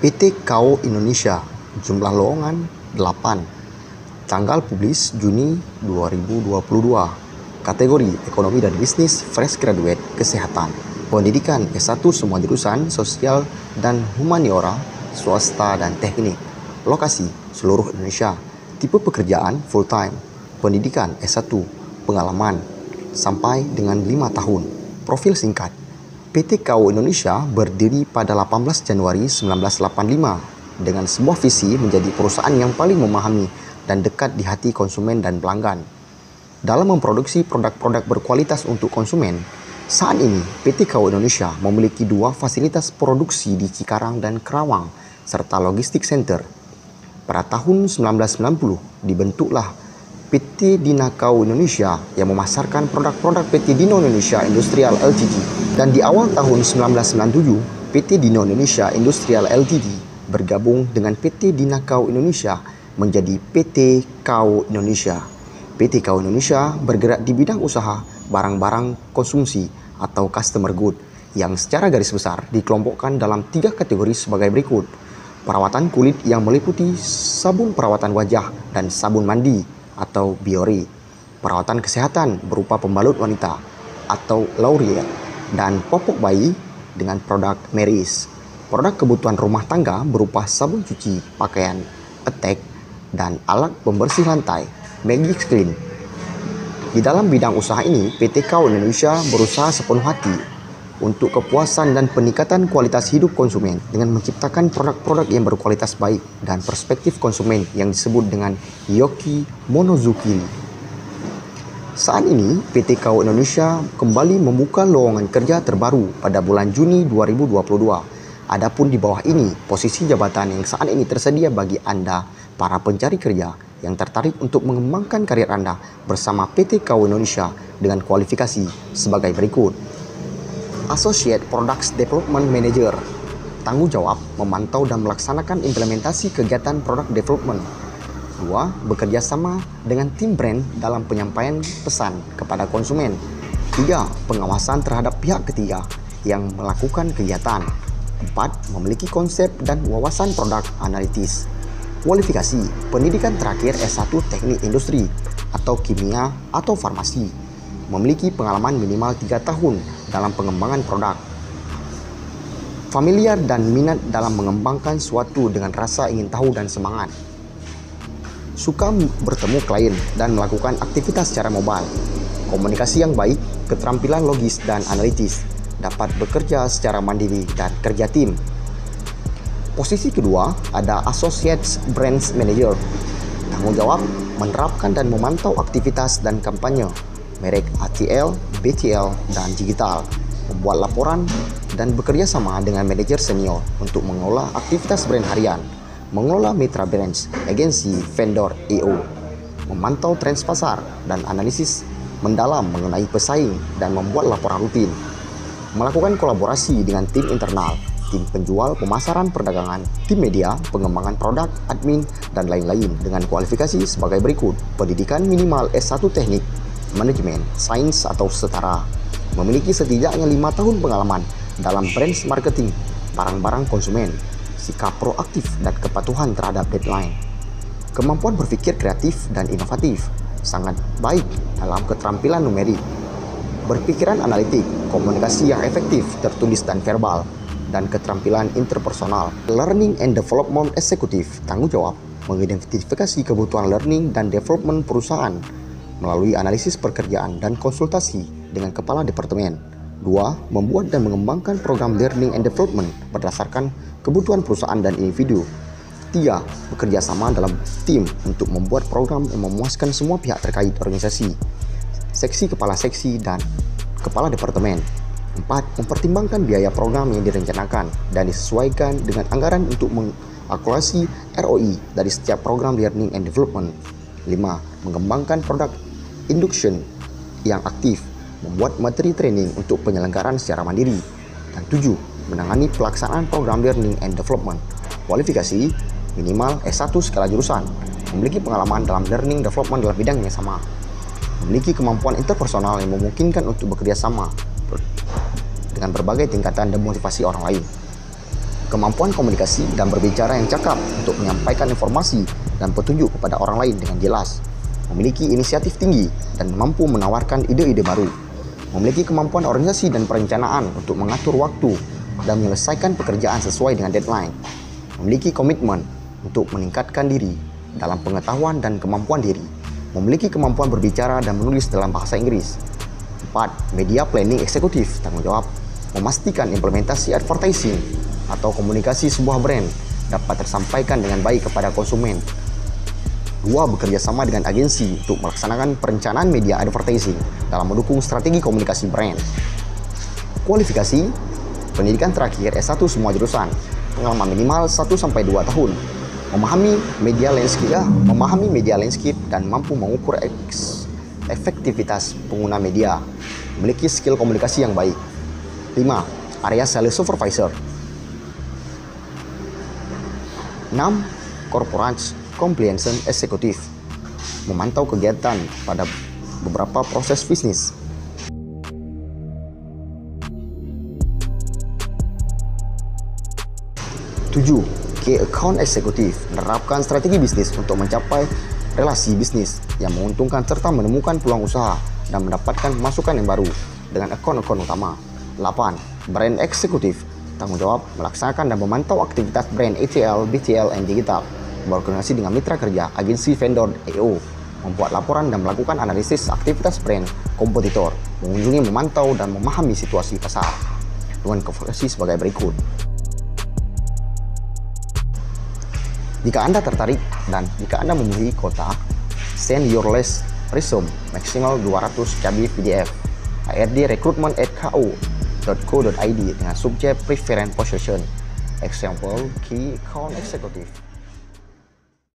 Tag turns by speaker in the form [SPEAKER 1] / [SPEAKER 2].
[SPEAKER 1] PT KAO Indonesia, jumlah lowongan 8, tanggal publis Juni 2022, kategori ekonomi dan bisnis, fresh graduate, kesehatan, pendidikan S1 semua jurusan, sosial dan humaniora, swasta dan teknik, lokasi seluruh Indonesia, tipe pekerjaan full time, pendidikan S1, pengalaman sampai dengan 5 tahun, profil singkat. PT KAO Indonesia berdiri pada 18 Januari 1985 dengan sebuah visi menjadi perusahaan yang paling memahami dan dekat di hati konsumen dan pelanggan. Dalam memproduksi produk-produk berkualitas untuk konsumen, saat ini PT KAO Indonesia memiliki 2 fasilitas produksi di Cikarang dan Kerawang, serta logistik center. Pada tahun 1990 dibentuklah PT Dina KAO Indonesia yang memasarkan produk-produk PT Dino Indonesia Industrial Ltd. Dan di awal tahun 1997, PT Dino Indonesia Industrial Ltd. bergabung dengan PT Dina KAO Indonesia menjadi PT KAO Indonesia. PT KAO Indonesia bergerak di bidang usaha barang-barang konsumsi atau customer good yang secara garis besar dikelompokkan dalam 3 kategori sebagai berikut. Perawatan kulit yang meliputi sabun perawatan wajah dan sabun mandi atau Biore, perawatan kesehatan berupa pembalut wanita atau Laurier, dan popok bayi dengan produk Meris. Produk kebutuhan rumah tangga berupa sabun cuci pakaian Attack dan alat pembersih lantai Magic Clean. Di dalam bidang usaha ini, PT KAO Indonesia berusaha sepenuh hati untuk kepuasan dan peningkatan kualitas hidup konsumen dengan menciptakan produk-produk yang berkualitas baik dan perspektif konsumen yang disebut dengan Yoki Monozukuri. Saat ini, PT KAO Indonesia kembali membuka lowongan kerja terbaru pada bulan Juni 2022. Adapun di bawah ini, posisi jabatan yang saat ini tersedia bagi Anda, para pencari kerja yang tertarik untuk mengembangkan karir Anda bersama PT KAO Indonesia dengan kualifikasi sebagai berikut. Associate Products Development Manager, tanggung jawab memantau dan melaksanakan implementasi kegiatan product development. 2. Bekerja sama dengan tim brand dalam penyampaian pesan kepada konsumen. 3. Pengawasan terhadap pihak ketiga yang melakukan kegiatan. 4. Memiliki konsep dan wawasan produk analitis. Kualifikasi, pendidikan terakhir S1 Teknik Industri atau Kimia atau Farmasi. Memiliki pengalaman minimal 3 tahun dalam pengembangan produk. Familiar dan minat dalam mengembangkan suatu dengan rasa ingin tahu dan semangat. Suka bertemu klien dan melakukan aktivitas secara mobile. Komunikasi yang baik, keterampilan logis dan analitis. Dapat bekerja secara mandiri dan kerja tim. Posisi kedua ada Associate Brands Manager. Tanggung jawab menerapkan dan memantau aktivitas dan kampanye merek ATL, BTL, dan digital, membuat laporan dan bekerja sama dengan manajer senior untuk mengelola aktivitas brand harian, mengelola mitra brands, agensi, vendor, EO, memantau tren pasar dan analisis mendalam mengenai pesaing dan membuat laporan rutin, melakukan kolaborasi dengan tim internal, tim penjual, pemasaran, perdagangan, tim media, pengembangan produk, admin, dan lain-lain dengan kualifikasi sebagai berikut. Pendidikan minimal S1 Teknik Manajemen, Sains atau setara. Memiliki setidaknya 5 tahun pengalaman dalam brand marketing, barang-barang konsumen, sikap proaktif dan kepatuhan terhadap deadline. Kemampuan berpikir kreatif dan inovatif, sangat baik dalam keterampilan numerik, berpikiran analitik, komunikasi yang efektif, tertulis dan verbal, dan keterampilan interpersonal. Learning and Development Executive, tanggung jawab mengidentifikasi kebutuhan learning dan development perusahaan melalui analisis pekerjaan dan konsultasi dengan kepala departemen. 2. Membuat dan mengembangkan program learning and development berdasarkan kebutuhan perusahaan dan individu. 3. Bekerja sama dalam tim untuk membuat program yang memuaskan semua pihak terkait organisasi, seksi, kepala seksi, dan kepala departemen. 4. Mempertimbangkan biaya program yang direncanakan dan disesuaikan dengan anggaran untuk mengakulasi ROI dari setiap program learning and development. 5. Mengembangkan produk induction yang aktif, membuat materi training untuk penyelenggaraan secara mandiri. Dan 7. Menangani pelaksanaan program learning and development. Kualifikasi minimal S1 skala jurusan, memiliki pengalaman dalam learning development dalam bidang yang sama, memiliki kemampuan interpersonal yang memungkinkan untuk bekerja sama dengan berbagai tingkatan dan motivasi orang lain. kemampuan komunikasi dan berbicara yang cakap untuk menyampaikan informasi dan petunjuk kepada orang lain dengan jelas, memiliki inisiatif tinggi dan mampu menawarkan ide-ide baru, memiliki kemampuan organisasi dan perencanaan untuk mengatur waktu dan menyelesaikan pekerjaan sesuai dengan deadline, memiliki komitmen untuk meningkatkan diri dalam pengetahuan dan kemampuan diri, memiliki kemampuan berbicara dan menulis dalam bahasa Inggris. 4. Media planning eksekutif, tanggung jawab memastikan implementasi advertising atau komunikasi sebuah brand dapat tersampaikan dengan baik kepada konsumen. 2. Bekerja sama dengan agensi untuk melaksanakan perencanaan media advertising dalam mendukung strategi komunikasi brand. Kualifikasi, pendidikan terakhir S1 semua jurusan, pengalaman minimal 1-2 tahun, memahami media landscape dan mampu mengukur efektivitas pengguna media, memiliki skill komunikasi yang baik. 5. Area Sales Supervisor. 6. Corporate Compliance Executive, memantau kegiatan pada beberapa proses bisnis. 7. Key Account Executive, menerapkan strategi bisnis untuk mencapai relasi bisnis yang menguntungkan serta menemukan peluang usaha dan mendapatkan masukan yang baru dengan akun-akun utama. 8. Brand Executive, tanggung jawab melaksanakan dan memantau aktivitas brand ATL, BTL, dan digital, berkoordinasi dengan mitra kerja, agensi, vendor, EO, membuat laporan dan melakukan analisis aktivitas brand kompetitor, mengunjungi, memantau, dan memahami situasi pasar. Dengan kualifikasi sebagai berikut. Jika Anda tertarik dan jika Anda memenuhi quota, send your list resume maksimal 200 KB PDF HRD recruitment@ko.id dengan subjek preference position, example key account executive.